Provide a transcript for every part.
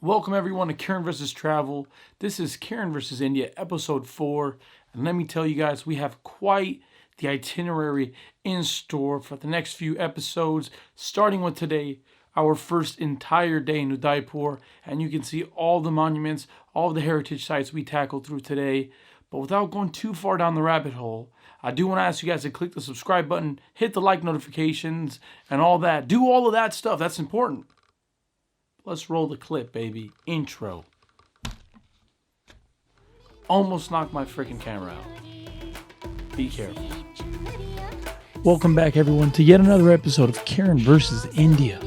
Welcome everyone to Kiran vs. Travel. This is Kiran vs. India, episode 4. And let me tell you guys, we have quite the itinerary in store for the next few episodes. Starting with today, our first entire day in Udaipur. And you can see all the monuments, all the heritage sites we tackled through today. But without going too far down the rabbit hole, I do want to ask you guys to click the subscribe button, hit the like notifications, and all that. Do all of that stuff. That's important. Let's roll the clip, baby. Intro. Almost knocked my freaking camera out. Be careful. Welcome back, everyone, to yet another episode of Kiran vs. India.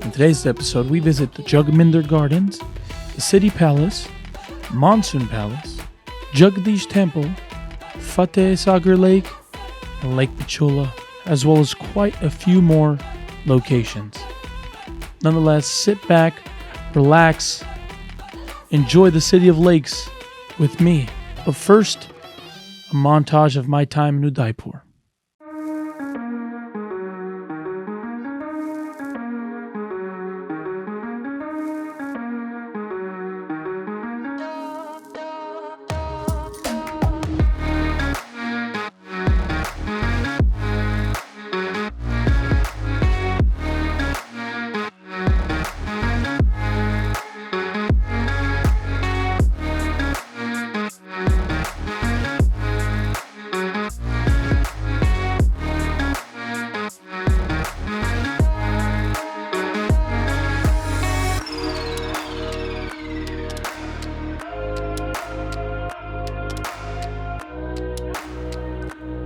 In today's episode, we visit the Jagaminder Gardens, the City Palace, Monsoon Palace, Jagdish Temple, Fateh Sagar Lake, and Lake Pichola, as well as quite a few more locations. Nonetheless, sit back, relax, enjoy the City of Lakes with me. But first, a montage of my time in Udaipur.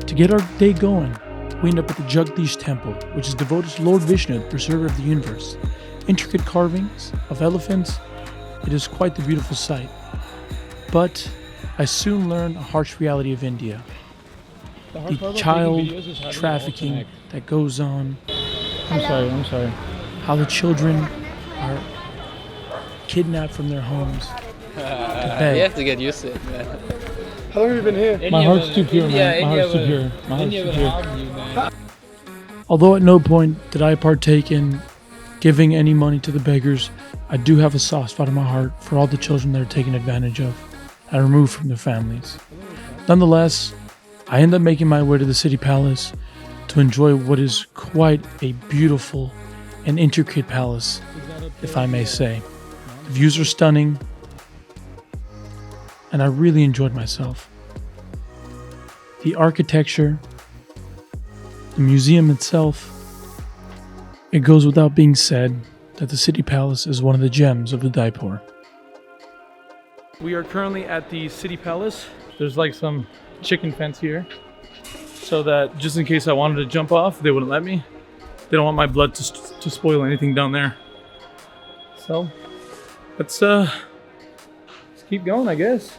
To get our day going, we end up at the Jagdish Temple, which is devoted to Lord Vishnu, the preserver of the universe. Intricate carvings of elephants, it is quite the beautiful sight. But I soon learned a harsh reality of India. The child trafficking that goes on. I'm sorry. How the children are kidnapped from their homes to beg. You have to get used to it, man. How long have you been here? My heart's too pure, man. My heart's too pure. Although at no point did I partake in giving any money to the beggars, I do have a soft spot in my heart for all the children that are taken advantage of and removed from their families. Nonetheless, I end up making my way to the City Palace to enjoy what is quite a beautiful and intricate palace, if I may say. The views are stunning, and I really enjoyed myself. The architecture, the museum itself, it goes without being said that the City Palace is one of the gems of Udaipur. We are currently at the City Palace. There's like some chicken fence here, so that just in case I wanted to jump off, they wouldn't let me. They don't want my blood to spoil anything down there. So, let's keep going, I guess.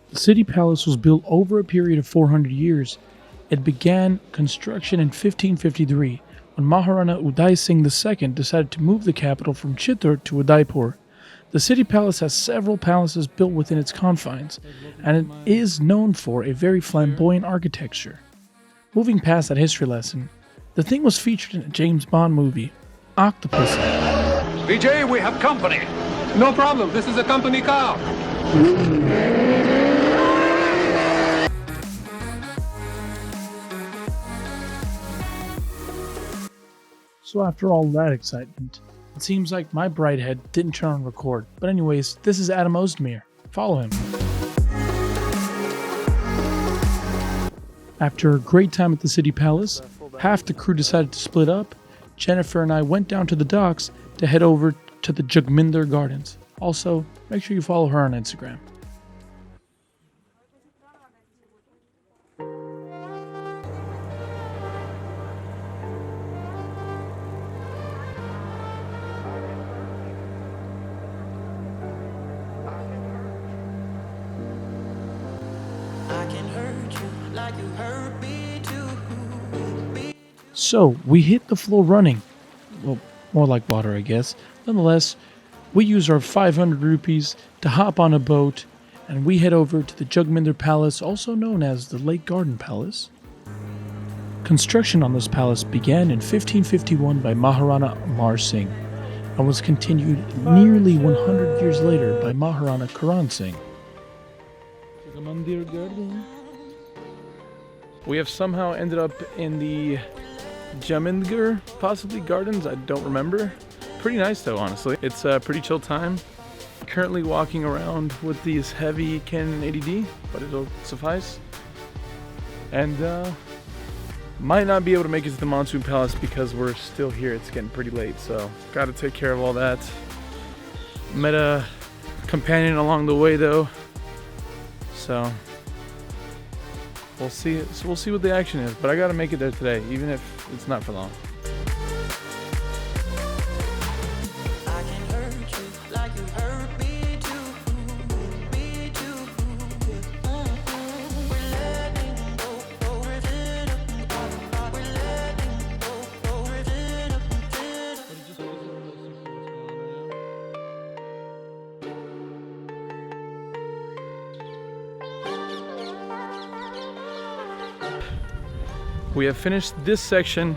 The City Palace was built over a period of 400 years. It began construction in 1553 when Maharana Uday Singh II decided to move the capital from Chittor to Udaipur. The City Palace has several palaces built within its confines, and it is known for a very flamboyant architecture. Moving past that history lesson, the thing was featured in a James Bond movie, Octopus. BJ, we have company. No problem. This is a company car. So after all that excitement, it seems like my bright head didn't turn on record. But anyways, this is Adam Ozdemir. Follow him. After a great time at the City Palace, half the crew decided to split up. Jennifer and I went down to the docks to head over to the Jagaminder Gardens. Also, make sure you follow her on Instagram. So, we hit the floor running. Well, more like water, I guess. Nonetheless, we use our 500 rupees to hop on a boat, and we head over to the Jagmandir Palace, also known as the Lake Garden Palace. Construction on this palace began in 1551 by Maharana Amar Singh and was continued nearly 100 years later by Maharana Kiran Singh. We have somehow ended up in the Jagmandir, possibly gardens, I don't remember. Pretty nice though, honestly. It's a pretty chill time. Currently walking around with these heavy Canon 80D, but it'll suffice. And might not be able to make it to the Monsoon Palace because we're still here. It's getting pretty late, so gotta take care of all that. Met a companion along the way though, so we'll see. So we'll see what the action is. But I gotta make it there today, even if it's not for long. We have finished this section.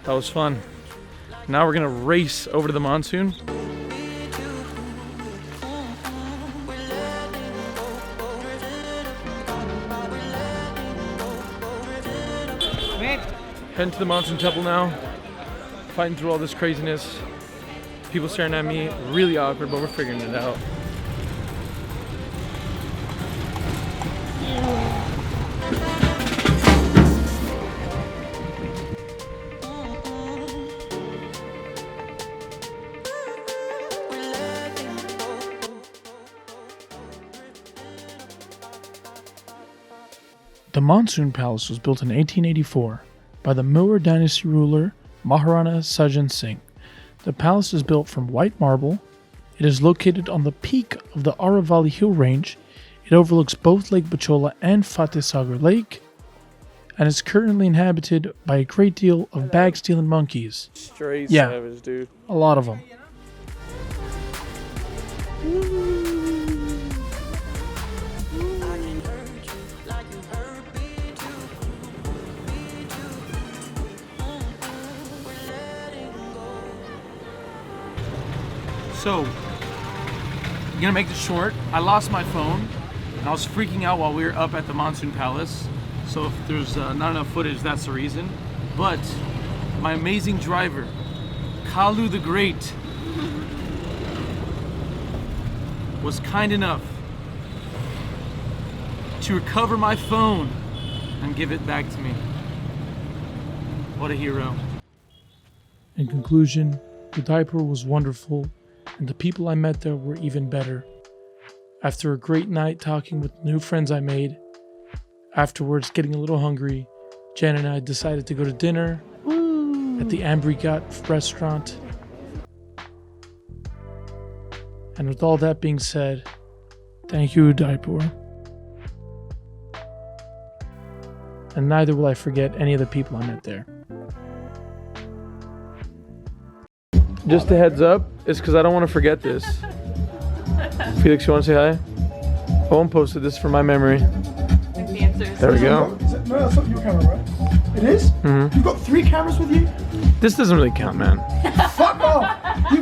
That was fun. Now we're gonna race over to the monsoon. Heading to the monsoon temple now. Fighting through all this craziness. People staring at me, really awkward, but we're figuring it out. The Monsoon Palace was built in 1884 by the Mughal dynasty ruler Maharana Sajan Singh. The palace is built from white marble. It is located on the peak of the Aravalli hill range. It overlooks both Lake Bachola and Fateh Sagar Lake, and is currently inhabited by a great deal of bag-stealing monkeys. Straight savage, dude. A lot of them. So, I'm gonna make this short. I lost my phone, and I was freaking out while we were up at the Monsoon Palace. So if there's not enough footage, that's the reason. But my amazing driver, Kalu the Great, was kind enough to recover my phone and give it back to me. What a hero. In conclusion, Udaipur was wonderful, and the people I met there were even better. After a great night talking with new friends I made, afterwards getting a little hungry, Jen and I decided to go to dinner at the Ambrigat restaurant. And with all that being said, thank you, Udaipur. And neither will I forget any of the people I met there. Just a heads up, it's because I don't want to forget this. Felix, you want to say hi? Owen posted this for my memory. There we go. No, that's not your camera, right? It is? Mm-hmm. You've got 3 cameras with you? This doesn't really count, man. Fuck off! You got